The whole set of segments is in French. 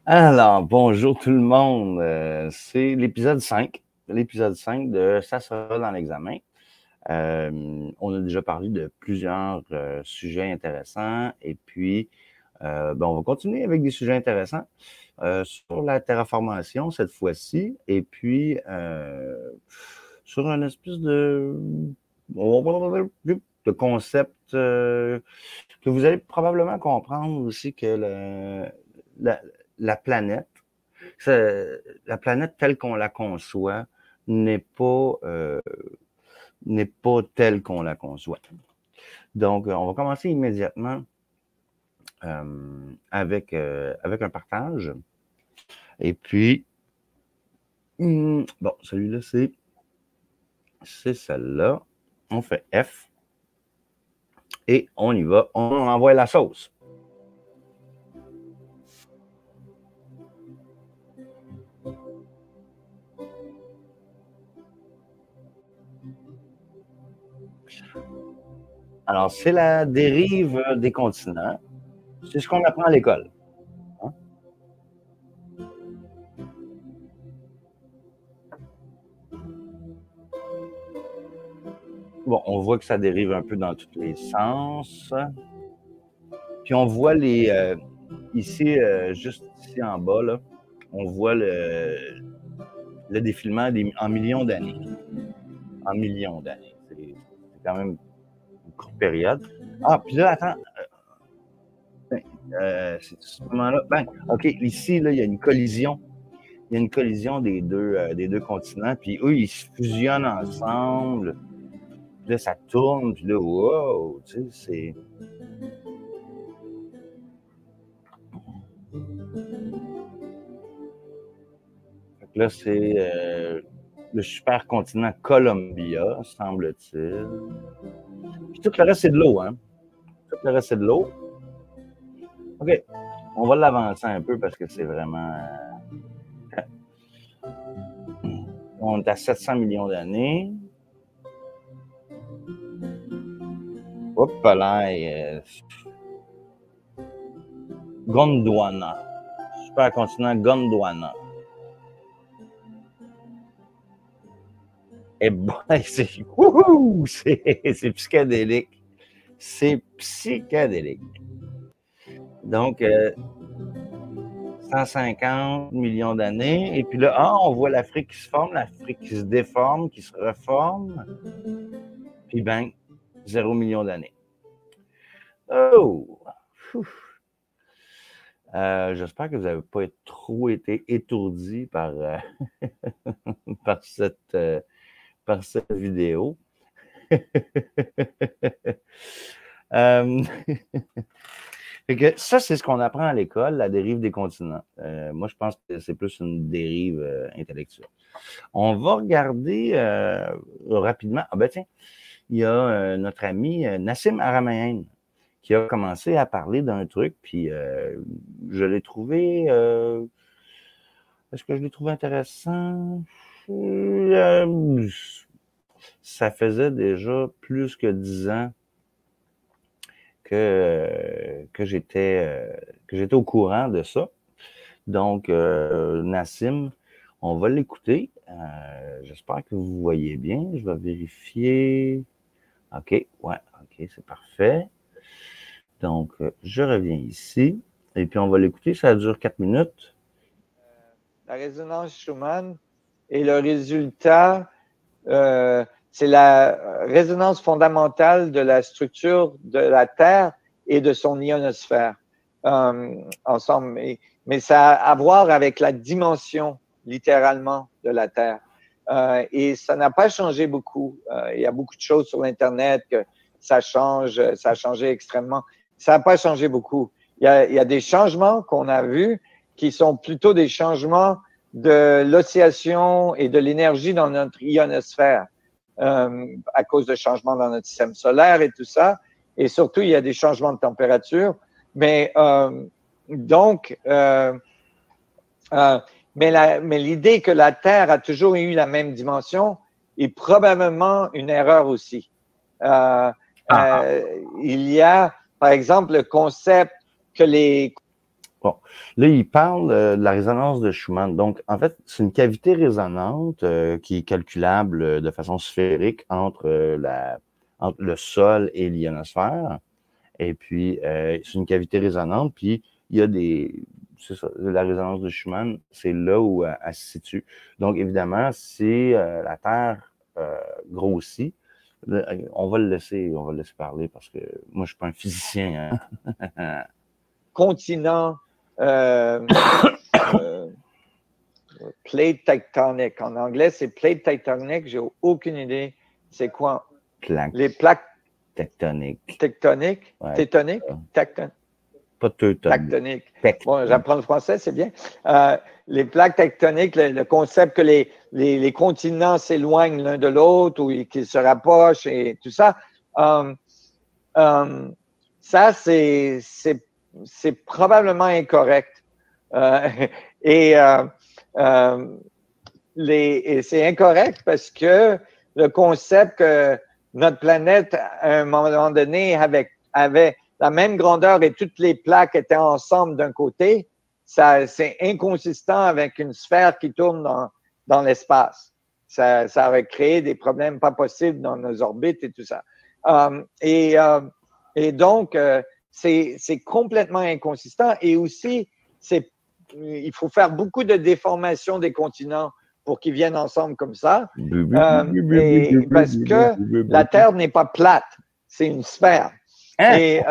Alors, bonjour tout le monde. C'est l'épisode 5 de Ça sera dans l'examen. On a déjà parlé de plusieurs sujets intéressants et puis on va continuer avec des sujets intéressants sur la terraformation cette fois-ci et puis sur un espèce de concept que vous allez probablement comprendre aussi que la, la planète, la planète telle qu'on la conçoit n'est pas telle qu'on la conçoit. Donc, on va commencer immédiatement avec un partage. Et puis, bon, celui-là, c'est celle-là. On fait F. Et on y va. On envoie la sauce. Alors, c'est la dérive des continents. C'est ce qu'on apprend à l'école. Hein? Bon, on voit que ça dérive un peu dans tous les sens. Puis on voit ici, juste ici en bas, là, on voit le défilement en millions d'années. En millions d'années. C'est quand même une courte période. Ah, puis là, attends. C'est ce moment-là. OK, ici, là, il y a une collision. Il y a une collision des deux continents, puis eux, ils se fusionnent ensemble. Puis là, ça tourne, puis là, wow, tu sais, c'est... Là, c'est le supercontinent Columbia, semble-t-il. Puis tout le reste, c'est de l'eau, hein? Tout le reste, c'est de l'eau. OK. On va l'avancer un peu parce que c'est vraiment... On est à 700 millions d'années. Hop là, Gondwana. Supercontinent Gondwana. Et bon, c'est psychédélique. C'est psychédélique. Donc, 150 millions d'années. Et puis là, on voit l'Afrique qui se forme, l'Afrique qui se déforme, qui se reforme. Puis ben, 0 million d'années. Oh! J'espère que vous n'avez pas trop été étourdi par, par cette vidéo. Fait que ça, c'est ce qu'on apprend à l'école, la dérive des continents. Moi, je pense que c'est plus une dérive intellectuelle. On va regarder rapidement. Ah ben tiens, il y a notre ami Nassim Haramein qui a commencé à parler d'un truc, puis je l'ai trouvé... est-ce que je l'ai trouvé intéressant? Ça faisait déjà plus que 10 ans que j'étais au courant de ça. Donc, Nassim, on va l'écouter. J'espère que vous voyez bien. Je vais vérifier. OK, ouais, OK, c'est parfait. Donc, je reviens ici. Et puis, on va l'écouter. Ça dure 4 minutes. La résonance Schumann est le résultat, c'est la résonance fondamentale de la structure de la Terre et de son ionosphère ensemble. Mais ça a à voir avec la dimension, littéralement, de la Terre. Et ça n'a pas changé beaucoup. Il y a beaucoup de choses sur l'Internet que ça change, ça a changé extrêmement. Ça n'a pas changé beaucoup. Il y a des changements qu'on a vus qui sont plutôt des changements de l'oscillation et de l'énergie dans notre ionosphère à cause de changements dans notre système solaire et tout ça. Et surtout, il y a des changements de température. Mais mais l'idée que la Terre a toujours eu la même dimension est probablement une erreur aussi. Il y a, par exemple, le concept que les... Bon, là, il parle de la résonance de Schumann. Donc, en fait, c'est une cavité résonante qui est calculable de façon sphérique entre le sol et l'ionosphère. Et puis, c'est une cavité résonante, puis il y a c'est ça, la résonance de Schumann, c'est là où elle se situe. Donc, évidemment, si la Terre grossit, on va le laisser parler parce que moi, je suis pas un physicien. Hein. Continent, plate tectonique. En anglais, c'est plate tectonique. J'ai aucune idée. C'est quoi? Les plaques tectoniques. Tectoniques? Ouais. Tectoniques? Tectoniques. Pas tectonique. Bon, j'apprends le français, c'est bien. Les plaques tectoniques, le concept que les continents s'éloignent l'un de l'autre ou qu'ils se rapprochent et tout ça, ça, c'est probablement incorrect. Et c'est incorrect parce que le concept que notre planète, à un moment donné, avait la même grandeur et toutes les plaques étaient ensemble d'un côté, c'est inconsistant avec une sphère qui tourne dans l'espace. Ça aurait créé des problèmes pas possibles dans nos orbites et tout ça. Et donc, c'est complètement inconsistant. Et aussi, il faut faire beaucoup de déformations des continents pour qu'ils viennent ensemble comme ça. Parce que la Terre n'est pas plate, c'est une sphère. Et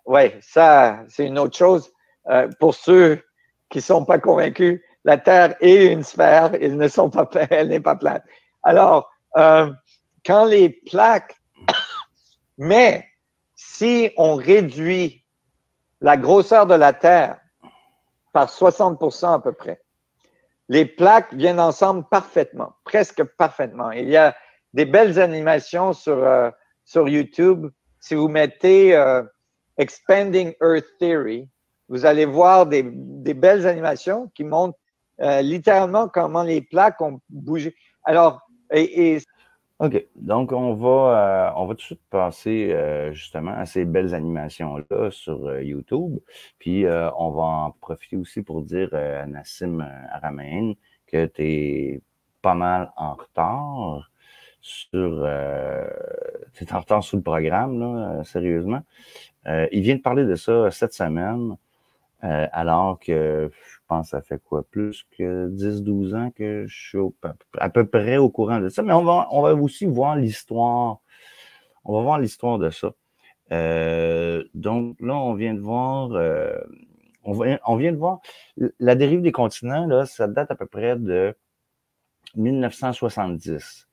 ouais, ça, c'est une autre chose. Pour ceux qui ne sont pas convaincus, la Terre est une sphère, elle n'est pas plate. Alors, quand les plaques, mais si on réduit la grosseur de la Terre par 60% à peu près, les plaques viennent ensemble parfaitement, presque parfaitement. Il y a des belles animations sur YouTube. Si vous mettez Expanding Earth Theory, vous allez voir des belles animations qui montrent littéralement comment les plaques ont bougé. Alors, OK. Donc, on va tout de suite passer justement à ces belles animations-là sur YouTube. Puis, on va en profiter aussi pour dire à Nassim Haramein que tu es pas mal en retard t'es en retard sur le programme, là, sérieusement. Il vient de parler de ça cette semaine, alors que je pense que ça fait quoi, plus que 10-12 ans que je suis à peu près au courant de ça. Mais on va aussi voir l'histoire. On va voir l'histoire de ça. Donc là, on vient de voir la dérive des continents, là, ça date à peu près de 1970.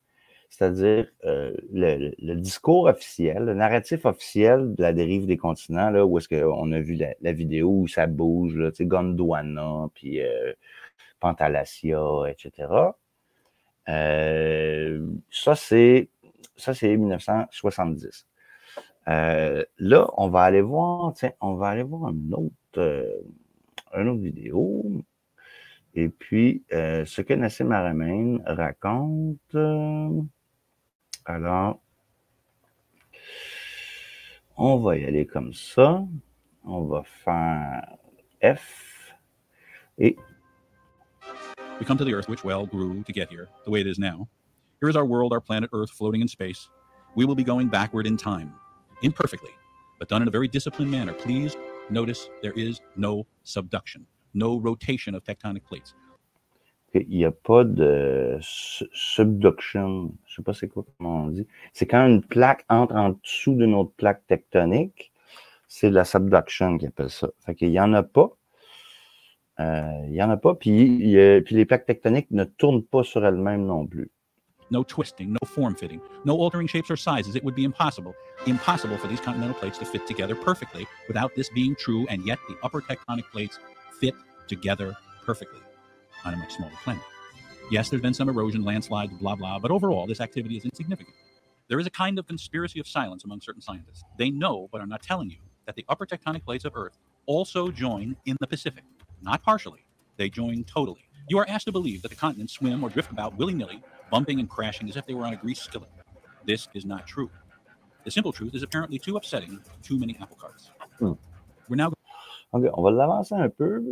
C'est-à-dire le discours officiel, le narratif officiel de la dérive des continents, là, où est-ce qu'on a vu la vidéo où ça bouge, là, tu sais, Gondwana, puis Pantalacia, etc. Ça, c'est 1970. Là, on va aller voir une autre vidéo. Et puis, ce que Nassim Haramein raconte... alors, on va y aller comme ça. On va faire F. Et... We come to the Earth, which, well, grew to get here, the way it is now. Here is our world, our planet Earth, floating in space. We will be going backward in time, imperfectly, but done in a very disciplined manner. Please notice there is no subduction, no rotation of tectonic plates. Il n'y a pas de subduction. Je ne sais pas c'est quoi, comment on dit. C'est quand une plaque entre en dessous d'une autre plaque tectonique. C'est la subduction qu'ils appellent ça. Fait qu'il n'y en a pas. Il n'y en a pas. Puis les plaques tectoniques ne tournent pas sur elles-mêmes non plus. No twisting, no form-fitting, no altering shapes or sizes. It would be impossible for these continental plates to fit together perfectly without this being true, and yet the upper tectonic plates fit together perfectly on a much smaller planet. Yes, there's been some erosion, landslides, blah, blah, but overall, this activity is insignificant. There is a kind of conspiracy of silence among certain scientists. They know, but are not telling you, that the upper tectonic plates of Earth also join in the Pacific. Not partially, they join totally. You are asked to believe that the continents swim or drift about willy-nilly, bumping and crashing as if they were on a grease skillet. This is not true. The simple truth is apparently too upsetting, too many apple carts. We're now... OK, on va l'avancer un peu.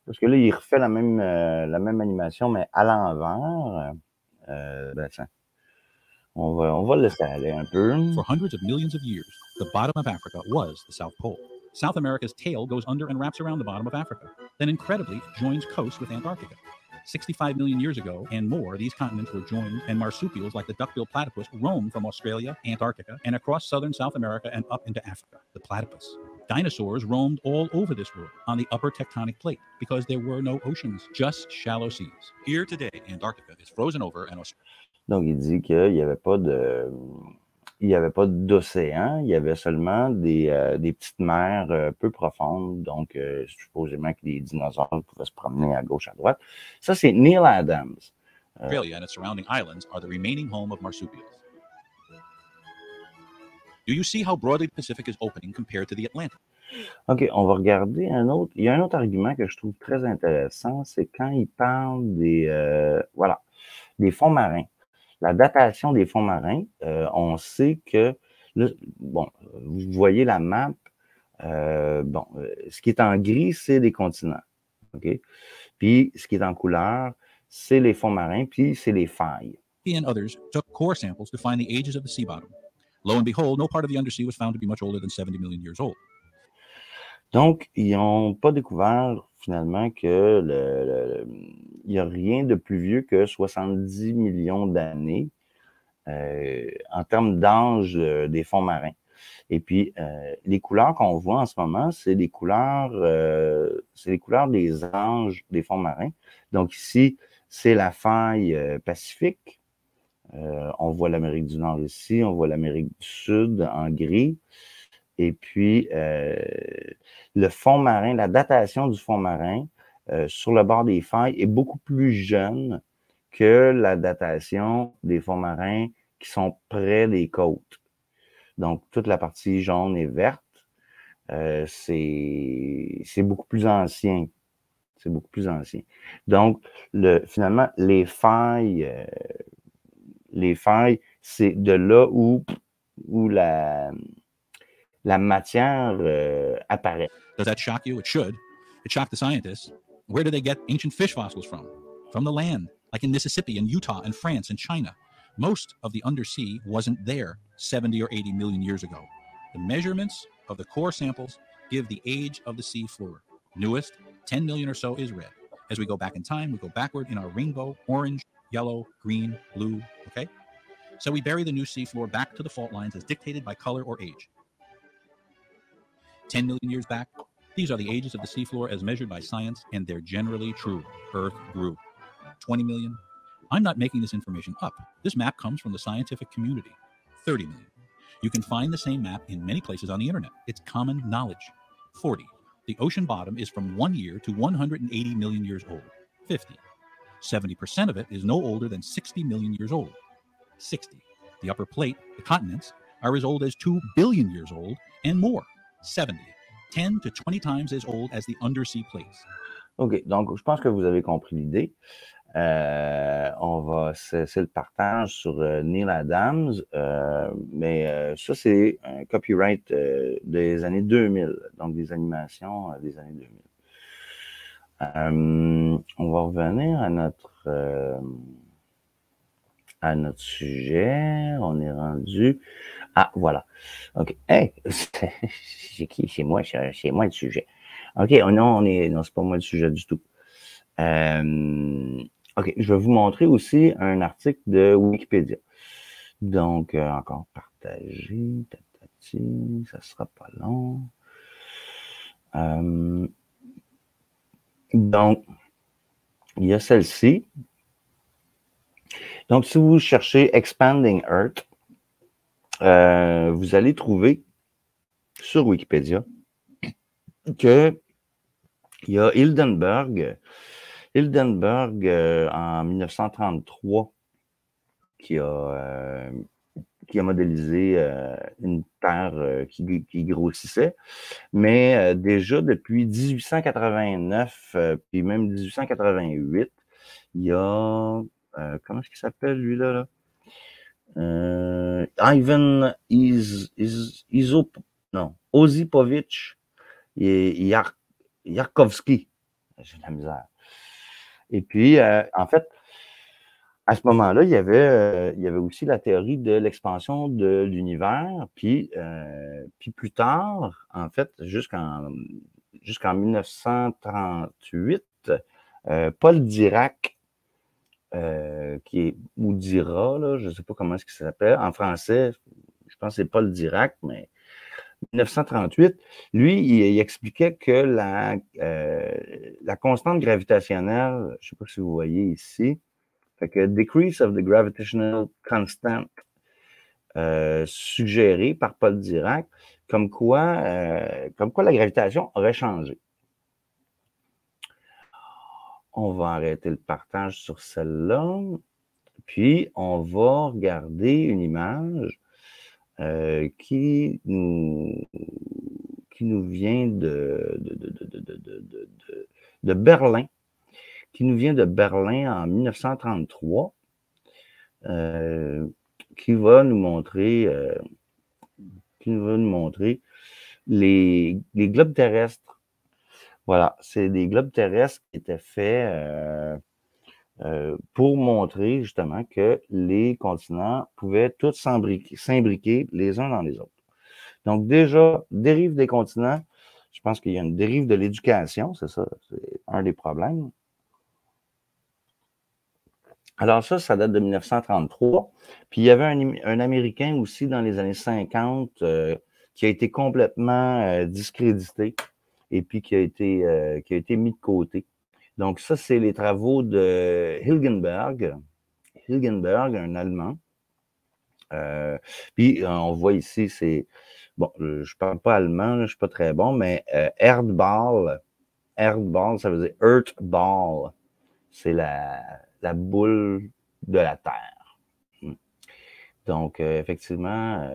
Parce que là, il refait la même animation, mais à l'envers. Ben, tiens, on va le laisser aller un peu. For hundreds of millions of years, the bottom of Africa was the South Pole. South America's tail goes under and wraps around the bottom of Africa. Then, incredibly, it joins coast with Antarctica. 65 million years ago and more, these continents were joined, and marsupials like the duck-billed platypus roamed from Australia, Antarctica, and across southern South America and up into Africa. The platypus. Dinosaurs roamed all over this world on the upper tectonic plate because there were no oceans, just shallow seas. Here today, Antarctica is frozen over and Australia. Donc, il dit qu'il n'y avait pas d'océan, il y avait seulement des petites mers peu profondes, donc supposément que les dinosaures pouvaient se promener à gauche, à droite. Ça, c'est Neil Adams. Australia and its surrounding islands are the remaining home of marsupials. Do you see how broadly the Pacific is opening compared to the Atlantic? OK, on va regarder un autre. Il y a un autre argument que je trouve très intéressant, c'est quand il parle des fonds marins. La datation des fonds marins, on sait que, là, bon, vous voyez la map, ce qui est en gris, c'est les continents, OK? Puis, ce qui est en couleur, c'est les fonds marins, puis c'est les failles. He and others took core samples to find the ages of the sea bottom. Lo and behold, no part of the undersea was found to be much older than 70 million years old. Donc, ils n'ont pas découvert finalement que il n'y a rien de plus vieux que 70 millions d'années en termes d'âge des fonds marins. Et puis, les couleurs qu'on voit en ce moment, c'est les couleurs des âges des fonds marins. Donc ici, c'est la faille Pacifique. On voit l'Amérique du Nord ici, on voit l'Amérique du Sud en gris. Et puis, le fond marin, la datation du fond marin sur le bord des failles est beaucoup plus jeune que la datation des fonds marins qui sont près des côtes. Donc, toute la partie jaune et verte, c'est beaucoup plus ancien. C'est beaucoup plus ancien. Donc, finalement, les failles, c'est de là où la matière apparaît. Does that shock you? It should. It shocked the scientists. Where did they get ancient fish fossils from? From the land, like in Mississippi and Utah and France and China. Most of the undersea wasn't there 70 or 80 million years ago. The measurements of the core samples give the age of the sea floor. Newest, 10 million or so, is red. As we go back in time, we go backward in our rainbow, orange, yellow, green, blue, okay? So we bury the new sea floor back to the fault lines as dictated by color or age. 10 million years back, these are the ages of the seafloor as measured by science, and they're generally true. Earth grew. 20 million. I'm not making this information up. This map comes from the scientific community. 30 million. You can find the same map in many places on the internet. It's common knowledge. 40. The ocean bottom is from 1 year to 180 million years old. 50. 70% of it is no older than 60 million years old. 60. The upper plate, the continents, are as old as 2 billion years old and more. 70. 10 to 20 times as old as the undersea plates. OK, donc je pense que vous avez compris l'idée. C'est le partage sur Neil Adams, mais ça, c'est un copyright des années 2000, donc des animations des années 2000. On va revenir à notre sujet. On est rendu... Ah, voilà. OK. Hey, c'est qui? C'est moi le sujet. OK, non, c'est pas moi le sujet du tout. OK, je vais vous montrer aussi un article de Wikipédia. Donc, encore partager, ça sera pas long. Donc, il y a celle-ci. Donc, si vous cherchez Expanding Earth, vous allez trouver sur Wikipédia qu'il y a Hildenberg en 1933 qui a modélisé une Terre qui grossissait, mais déjà depuis 1889 puis même 1888, il y a comment est-ce qu'il s'appelle lui-là là? Ivan Osipovich Yarkovsky. J'ai de la misère. Et puis, en fait, à ce moment-là, il y avait aussi la théorie de l'expansion de l'univers. Puis plus tard, en fait, jusqu'en 1938, Paul Dirac, ou Dira, là, je ne sais pas comment est-ce qu'il s'appelle. En français, je pense que c'est Paul Dirac, mais 1938, lui, il expliquait que la constante gravitationnelle, je ne sais pas si vous voyez ici, fait que decrease of the gravitational constant suggéré par Paul Dirac, comme quoi la gravitation aurait changé. On va arrêter le partage sur celle-là. Puis, on va regarder une image qui nous vient de Berlin, qui nous vient de Berlin en 1933, qui va nous montrer les globes terrestres. Voilà, c'est des globes terrestres qui étaient faits pour montrer justement que les continents pouvaient tous s'imbriquer les uns dans les autres. Donc déjà, dérive des continents, je pense qu'il y a une dérive de l'éducation, c'est ça, c'est un des problèmes. Alors ça date de 1933. Puis il y avait un Américain aussi dans les années 50 qui a été complètement discrédité et puis qui a été mis de côté. Donc ça, c'est les travaux de Hilgenberg, un Allemand. Puis on voit ici, c'est bon, je parle pas allemand, là, je suis pas très bon, mais Erdball, ça veut dire Earth Ball. C'est la boule de la Terre. Donc, effectivement,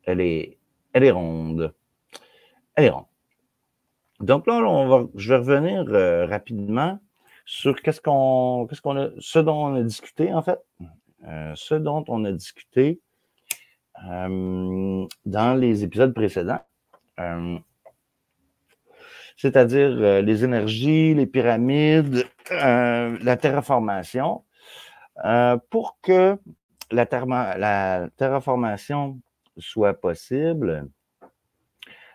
elle est ronde. Elle est ronde. Donc là, je vais revenir rapidement sur ce dont on a discuté, en fait. Ce dont on a discuté dans les épisodes précédents. C'est-à-dire les énergies, les pyramides, la terraformation. Pour que la terraformation soit possible,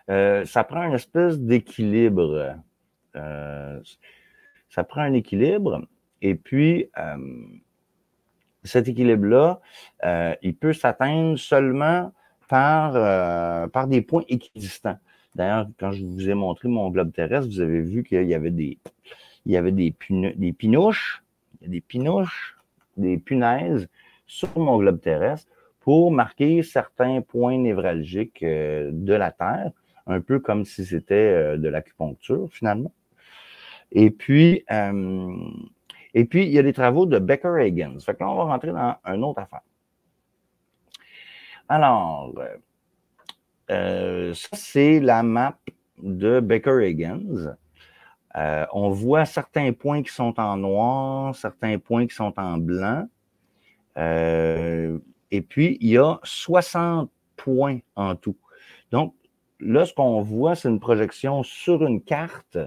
ça prend une espèce d'équilibre. Ça prend un équilibre et puis cet équilibre-là, il peut s'atteindre seulement par des points équidistants. D'ailleurs, quand je vous ai montré mon globe terrestre, vous avez vu qu'il y avait des pinouches, des punaises sur mon globe terrestre pour marquer certains points névralgiques de la Terre, un peu comme si c'était de l'acupuncture, finalement. Et puis, il y a des travaux de Becker-Higgins. Fait que là, on va rentrer dans une autre affaire. Alors, ça, c'est la map de Becker-Higgins. On voit certains points qui sont en noir, certains points qui sont en blanc. Et puis, il y a 60 points en tout. Donc, là, ce qu'on voit, c'est une projection sur une carte,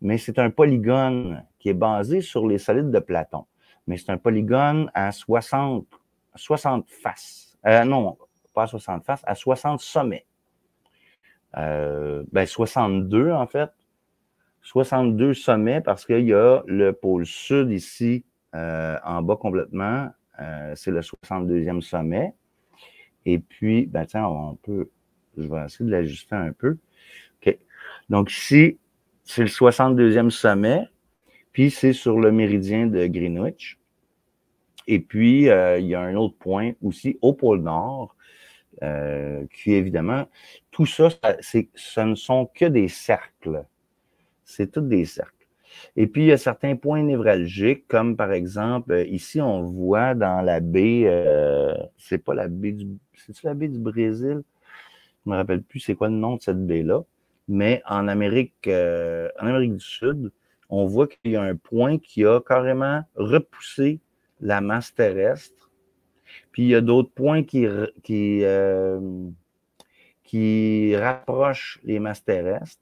mais c'est un polygone qui est basé sur les solides de Platon. Mais c'est un polygone à 60 faces. Non, pas à 60 faces, à 60 sommets. 62 en fait. 62 sommets parce qu'il y a le pôle sud ici en bas complètement. C'est le 62e sommet. Et puis, je vais essayer de l'ajuster un peu. OK. Donc ici, c'est le 62e sommet. Puis c'est sur le méridien de Greenwich. Et puis, il y a un autre point aussi au pôle Nord, qui évidemment, tout ça, ce ne sont que des cercles. C'est tous des cercles. Et puis, il y a certains points névralgiques, comme par exemple, ici, on voit dans la baie, c'est pas la baie c'est-tu la baie du Brésil? Je me rappelle plus c'est quoi le nom de cette baie-là. Mais en Amérique du Sud, on voit qu'il y a un point qui a carrément repoussé la masse terrestre. Puis il y a d'autres points qui rapprochent les masses terrestres.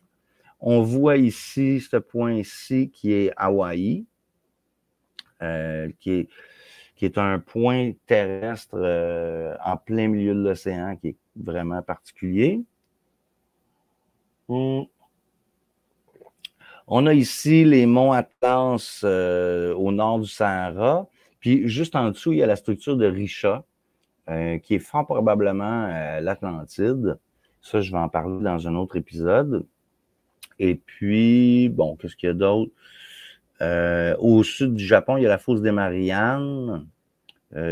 On voit ici ce point-ci qui est Hawaï, qui est un point terrestre en plein milieu de l'océan qui est vraiment particulier. On a ici les monts Atlas au nord du Sahara. Puis juste en dessous, il y a la structure de Richa, qui est fort probablement l'Atlantide. Ça, je vais en parler dans un autre épisode. Et puis, bon, qu'est-ce qu'il y a d'autre? Au sud du Japon, il y a la fosse des Mariannes,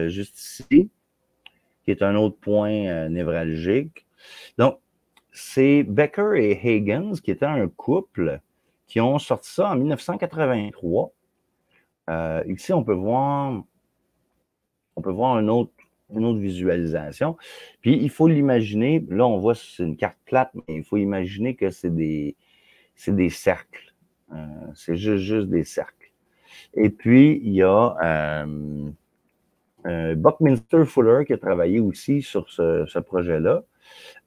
juste ici, qui est un autre point névralgique. Donc, c'est Becker et Huygens, qui étaient un couple, qui ont sorti ça en 1983. Ici, on peut voir une autre visualisation. Puis, il faut l'imaginer, là, on voit c'est une carte plate, mais il faut imaginer que c'est des cercles. C'est juste des cercles. Et puis, il y a Buckminster Fuller qui a travaillé aussi sur ce projet-là.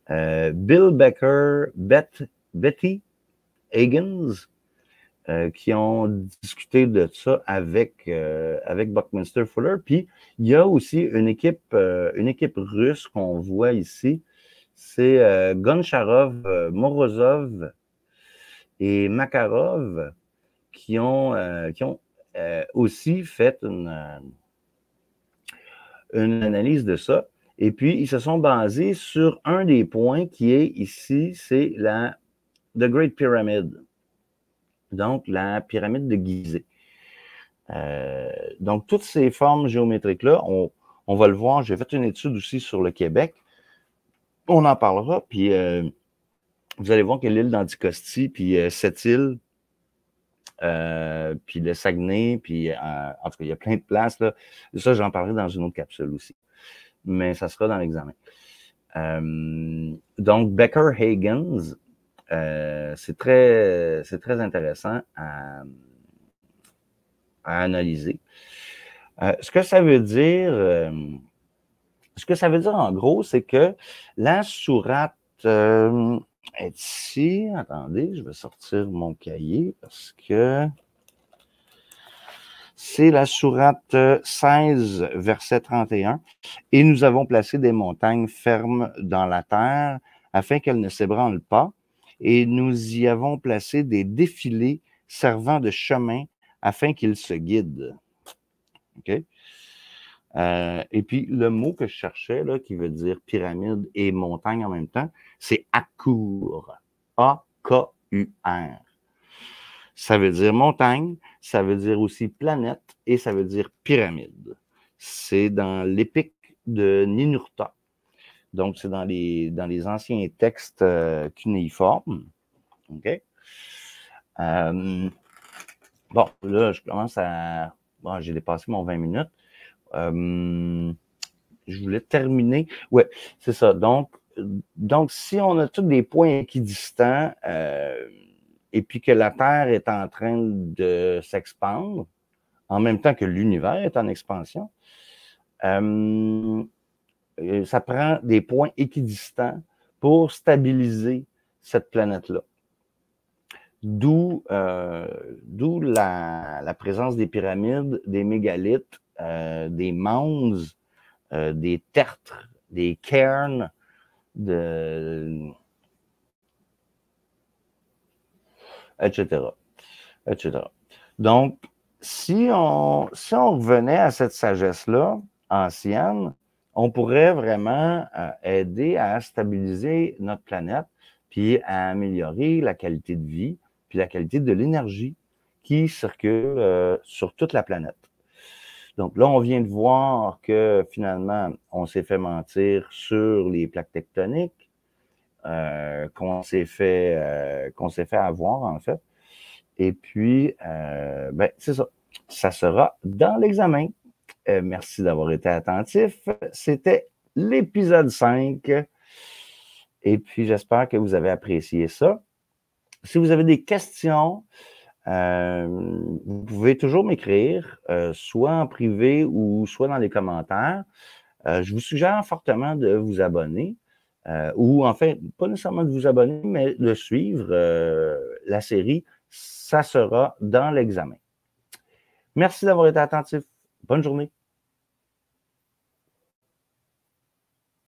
Bill Becker, Betty Huygens, qui ont discuté de ça avec Buckminster Fuller. Puis, il y a aussi une équipe russe qu'on voit ici. C'est Goncharov, Morozov et Makarov qui ont aussi fait une analyse de ça. Et puis, ils se sont basés sur un des points qui est ici, c'est The Great Pyramid. Donc, la pyramide de Gizeh. Donc, toutes ces formes géométriques-là, on va le voir. J'ai fait une étude aussi sur le Québec. On en parlera. Puis, vous allez voir que l'île d'Anticosti, puis cette île, puis le Saguenay, puis en tout cas, il y a plein de places. Là. Ça, j'en parlerai dans une autre capsule aussi. Mais ça sera dans l'examen. Donc, Becker-Huygens, c'est très intéressant à analyser. Ce que ça veut dire en gros, c'est que la sourate est ici. Attendez, je vais sortir mon cahier parce que c'est la sourate 16, verset 31. Et nous avons placé des montagnes fermes dans la terre afin qu'elles ne s'ébranlent pas. Et nous y avons placé des défilés servant de chemin afin qu'ils se guident. OK? Et puis, le mot que je cherchais, là, qui veut dire pyramide et montagne en même temps, c'est Akur. A-K-U-R. Ça veut dire montagne, ça veut dire aussi planète et ça veut dire pyramide. C'est dans l'épique de Ninurta. Donc, c'est dans les anciens textes cunéiformes. OK? Bon, là, je commence à... Bon, j'ai dépassé mon 20 minutes. Je voulais terminer. Oui, c'est ça. Donc, si on a tous des points équidistants et puis que la Terre est en train de s'expandre, en même temps que l'univers est en expansion, ça prend des points équidistants pour stabiliser cette planète-là. D'où la présence des pyramides, des mégalithes, des mondes, des tertres, des cairns, etc. Donc, si on revenait à cette sagesse-là ancienne, on pourrait vraiment aider à stabiliser notre planète, puis à améliorer la qualité de vie, puis la qualité de l'énergie qui circule sur toute la planète. Donc là, on vient de voir que finalement, on s'est fait mentir sur les plaques tectoniques, qu'on s'est fait avoir en fait. Et puis, ben, c'est ça. Ça sera dans l'examen. Merci d'avoir été attentif. C'était l'épisode 5. Et puis, j'espère que vous avez apprécié ça. Si vous avez des questions, vous pouvez toujours m'écrire, soit en privé ou soit dans les commentaires. Je vous suggère fortement de vous abonner. ou en fait, pas nécessairement de vous abonner, mais de suivre la série. Ça sera dans l'examen. Merci d'avoir été attentif. Bonne journée.